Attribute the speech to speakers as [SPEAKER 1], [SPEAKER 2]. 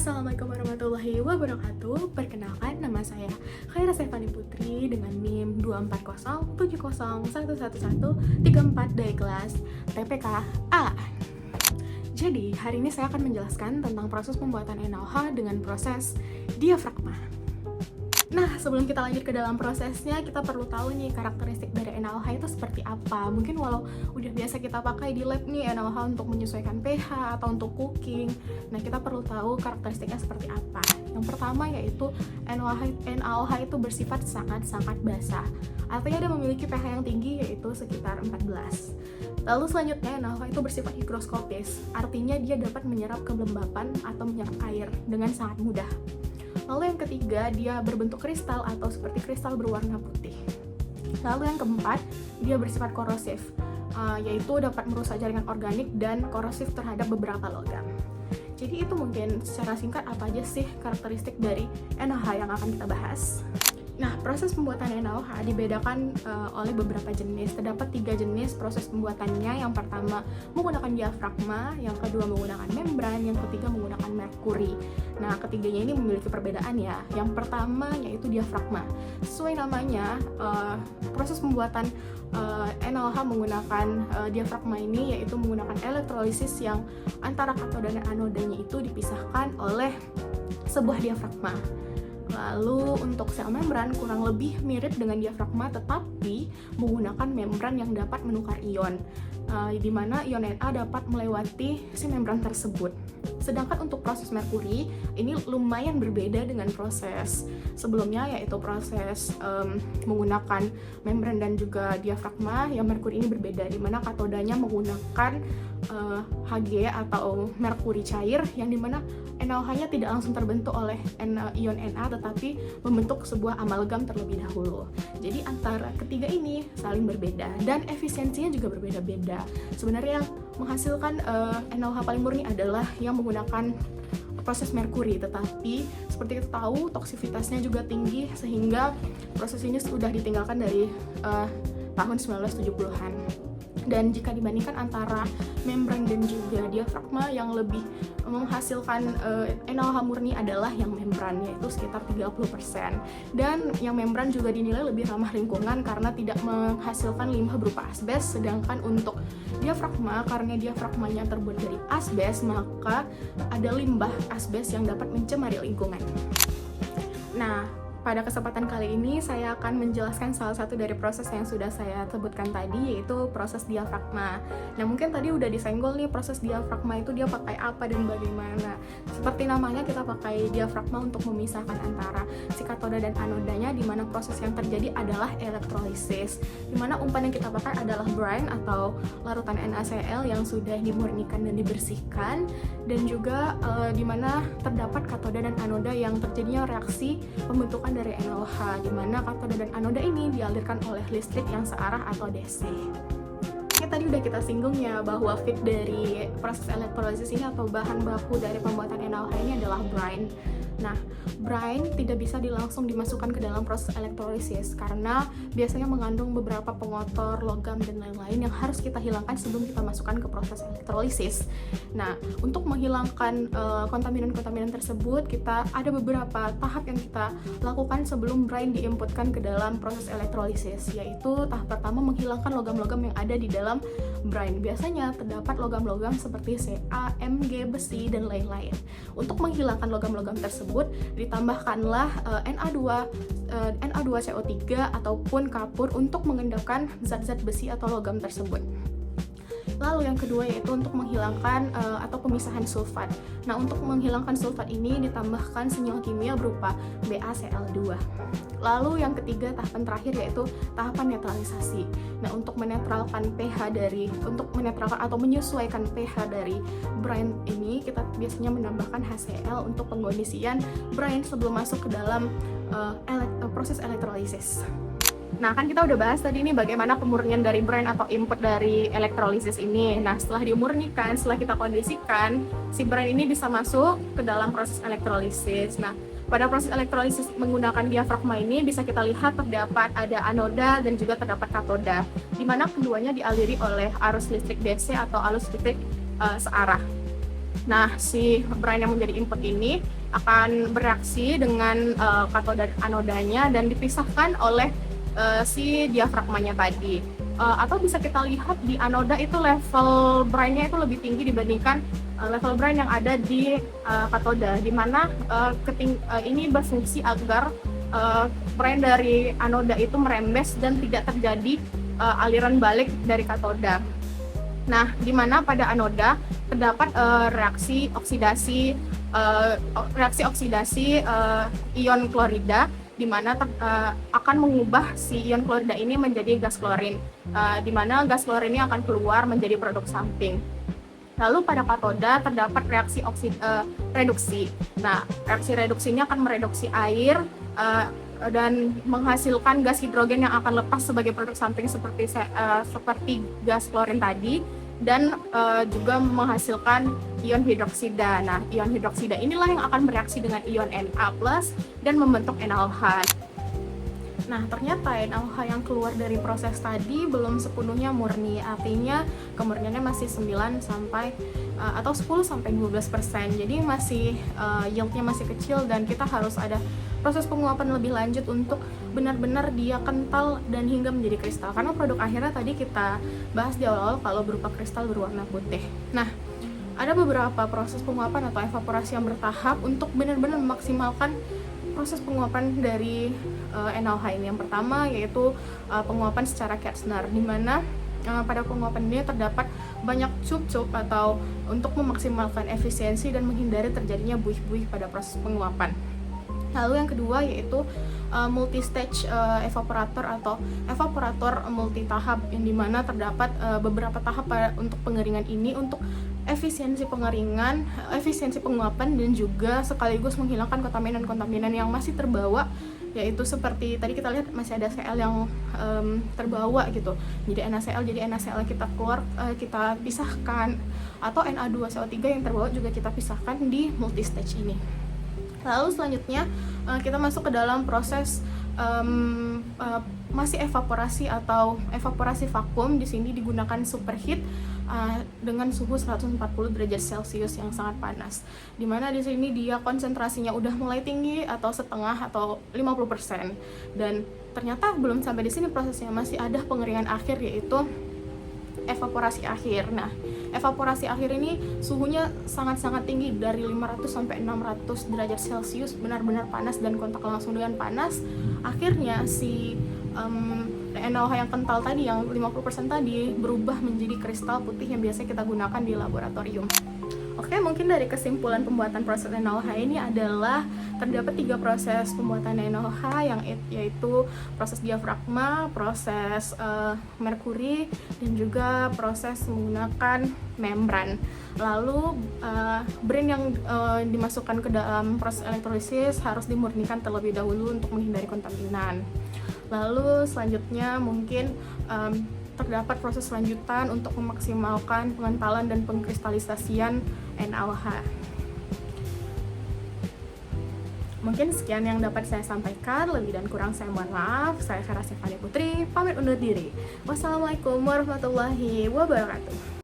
[SPEAKER 1] Assalamualaikum warahmatullahi wabarakatuh. Perkenalkan, nama saya Khaira Stefani Putri dengan NIM 24070111134 dari kelas TPK A. Jadi, hari ini saya akan menjelaskan tentang proses pembuatan NaOH dengan proses diafragma. Nah, sebelum kita lanjut ke dalam prosesnya, kita perlu tahu nih karakteristik dari NaOH itu seperti apa. Mungkin walau udah biasa kita pakai di lab nih NaOH untuk menyesuaikan pH atau untuk cooking. Nah, kita perlu tahu karakteristiknya seperti apa. Yang pertama yaitu NaOH itu bersifat sangat-sangat basah. Artinya dia memiliki pH yang tinggi yaitu sekitar 14. Lalu selanjutnya NaOH itu bersifat higroskopis. Artinya dia dapat menyerap kelembapan atau menyerap air dengan sangat mudah. Lalu yang ketiga, dia berbentuk kristal atau seperti kristal berwarna putih. Lalu yang keempat, dia bersifat korosif, yaitu dapat merusak jaringan organik dan korosif terhadap beberapa logam. Jadi itu mungkin secara singkat apa aja sih karakteristik dari NaOH yang akan kita bahas. Nah, proses pembuatan NaOH dibedakan oleh beberapa jenis. Terdapat 3 jenis proses pembuatannya. Yang pertama menggunakan diafragma, yang kedua menggunakan membran, yang ketiga menggunakan merkuri. Nah, ketiganya ini memiliki perbedaan ya. Yang pertama yaitu diafragma. Sesuai namanya, proses pembuatan NaOH menggunakan diafragma ini yaitu menggunakan elektrolisis yang antara katoda dan anodanya itu dipisahkan oleh sebuah diafragma. Lalu untuk sel membran kurang lebih mirip dengan diafragma tetapi menggunakan membran yang dapat menukar ion, di mana ion Na dapat melewati si membran tersebut. Sedangkan untuk proses merkuri ini lumayan berbeda dengan proses sebelumnya yaitu proses menggunakan membran dan juga diafragma. Yang merkuri ini berbeda di mana katodanya menggunakan Hg atau merkuri cair yang dimana NaOH-nya tidak langsung terbentuk oleh ion Na tetapi membentuk sebuah amalgam terlebih dahulu. Jadi antara ketiga ini saling berbeda dan efisiensinya juga berbeda-beda. Sebenarnya yang menghasilkan NaOH paling murni adalah yang menggunakan proses merkuri, tetapi seperti kita tahu toksisitasnya juga tinggi sehingga proses ini sudah ditinggalkan dari tahun 1970-an. Dan jika dibandingkan antara membran dan juga diafragma, yang lebih menghasilkan NaOH murni adalah yang membran, yaitu sekitar 30%. Dan yang membran juga dinilai lebih ramah lingkungan karena tidak menghasilkan limbah berupa asbes. Sedangkan untuk diafragma, karena diafragmanya terbuat dari asbes, maka ada limbah asbes yang dapat mencemari lingkungan. Nah, pada kesempatan kali ini saya akan menjelaskan salah satu dari proses yang sudah saya sebutkan tadi, yaitu proses diafragma. Nah, mungkin tadi udah disenggol nih proses diafragma itu dia pakai apa dan bagaimana. Seperti namanya, kita pakai diafragma untuk memisahkan antara si katoda dan anodanya, di mana proses yang terjadi adalah elektrolisis. Di mana umpan yang kita pakai adalah brine atau larutan NaCl yang sudah dimurnikan dan dibersihkan, dan juga di mana terdapat katoda dan anoda yang terjadinya reaksi pembentukan dari NaOH, di mana katoda dan anoda ini dialirkan oleh listrik yang searah atau DC. Ini tadi udah kita singgung ya bahwa feed dari proses elektrolisis ini atau bahan baku dari pembuatan NaOH ini adalah brine. Nah, brine tidak bisa langsung dimasukkan ke dalam proses elektrolisis karena biasanya mengandung beberapa pengotor, logam, dan lain-lain yang harus kita hilangkan sebelum kita masukkan ke proses elektrolisis. Nah, untuk menghilangkan kontaminan-kontaminan tersebut, kita ada beberapa tahap yang kita lakukan sebelum brine diinputkan ke dalam proses elektrolisis, yaitu tahap pertama menghilangkan logam-logam yang ada di dalam brine. Biasanya terdapat logam-logam seperti Ca, Mg, besi, dan lain-lain. Untuk menghilangkan logam-logam tersebut, ditambahkanlah Na2CO3 ataupun kapur untuk mengendapkan zat-zat besi atau logam tersebut. Lalu yang kedua yaitu untuk menghilangkan atau pemisahan sulfat. Nah, untuk menghilangkan sulfat ini ditambahkan senyawa kimia berupa BaCl2. Lalu yang ketiga, tahapan terakhir yaitu tahapan netralisasi. Nah, untuk menetralkan atau menyesuaikan pH dari brine ini, kita biasanya menambahkan HCl untuk pengkondisian brine sebelum masuk ke dalam proses elektrolisis. Nah, kan kita udah bahas tadi nih bagaimana pemurnian dari brine atau input dari elektrolisis ini. Nah, setelah dimurnikan, setelah kita kondisikan, si brine ini bisa masuk ke dalam proses elektrolisis. Nah, pada proses elektrolisis menggunakan diafragma ini bisa kita lihat terdapat ada anoda dan juga terdapat katoda, di mana keduanya dialiri oleh arus listrik DC atau arus listrik searah. Nah, si brine yang menjadi input ini akan bereaksi dengan katoda dan anodanya dan dipisahkan oleh si diafragmanya tadi. Atau bisa kita lihat di anoda itu level brine-nya itu lebih tinggi dibandingkan level brine yang ada di katoda, di mana ini berfungsi agar brine dari anoda itu merembes dan tidak terjadi aliran balik dari katoda. Nah, di mana pada anoda terdapat reaksi oksidasi ion klorida, di mana akan mengubah si ion klorida ini menjadi gas klorin, di mana gas klorin ini akan keluar menjadi produk samping. Lalu pada katoda terdapat reaksi reduksi. Nah, reaksi reduksi ini akan mereduksi air dan menghasilkan gas hidrogen yang akan lepas sebagai produk samping seperti gas klorin tadi, dan juga menghasilkan ion hidroksida. Nah, ion hidroksida inilah yang akan bereaksi dengan ion Na+ dan membentuk NaOH. Nah, ternyata NaOH yang keluar dari proses tadi belum sepenuhnya murni, artinya kemurniannya masih 9 sampai atau 10 sampai 12%. Jadi masih yieldnya masih kecil dan kita harus ada proses penguapan lebih lanjut untuk benar-benar dia kental dan hingga menjadi kristal. Karena produk akhirnya tadi kita bahas di awal-awal kalau berupa kristal berwarna putih. Nah, ada beberapa proses penguapan atau evaporasi yang bertahap untuk benar-benar memaksimalkan proses penguapan dari NaOH ini. Yang pertama yaitu penguapan secara Kastner, di mana pada penguapan ini terdapat banyak cup-cup atau untuk memaksimalkan efisiensi dan menghindari terjadinya buih-buih pada proses penguapan. Lalu yang kedua yaitu multi-stage evaporator atau evaporator multi-tahap, yang dimana terdapat beberapa tahap untuk pengeringan ini untuk efisiensi pengeringan, efisiensi penguapan, dan juga sekaligus menghilangkan kontaminan-kontaminan yang masih terbawa, yaitu seperti tadi kita lihat masih ada Cl yang terbawa gitu, jadi NaCl kita keluar, kita pisahkan, atau Na2CO3 yang terbawa juga kita pisahkan di multi-stage ini. Lalu selanjutnya kita masuk ke dalam proses masih evaporasi atau evaporasi vakum. Di sini digunakan superheat dengan suhu 140 derajat Celcius yang sangat panas. Dimana di sini dia konsentrasinya udah mulai tinggi atau setengah atau 50%. Dan ternyata belum sampai di sini prosesnya, masih ada pengeringan akhir yaitu evaporasi akhir. Nah, evaporasi akhir ini suhunya sangat-sangat tinggi, dari 500 sampai 600 derajat Celcius, benar-benar panas dan kontak langsung dengan panas. Akhirnya si NaOH yang kental tadi, yang 50% tadi, berubah menjadi kristal putih yang biasa kita gunakan di laboratorium. Oke, mungkin dari kesimpulan pembuatan proses NaOH ini adalah terdapat 3 proses pembuatan NaOH, yang yaitu proses diafragma, proses merkuri, dan juga proses menggunakan membran. Lalu brine yang dimasukkan ke dalam proses elektrolisis harus dimurnikan terlebih dahulu untuk menghindari kontaminan. Lalu selanjutnya mungkin terdapat proses lanjutan untuk memaksimalkan pengentalan dan pengkristalisasian NaOH. Mungkin sekian yang dapat saya sampaikan, lebih dan kurang saya mohon maaf. Saya Vera Stefani Putri, pamit undur diri. Wassalamualaikum warahmatullahi wabarakatuh.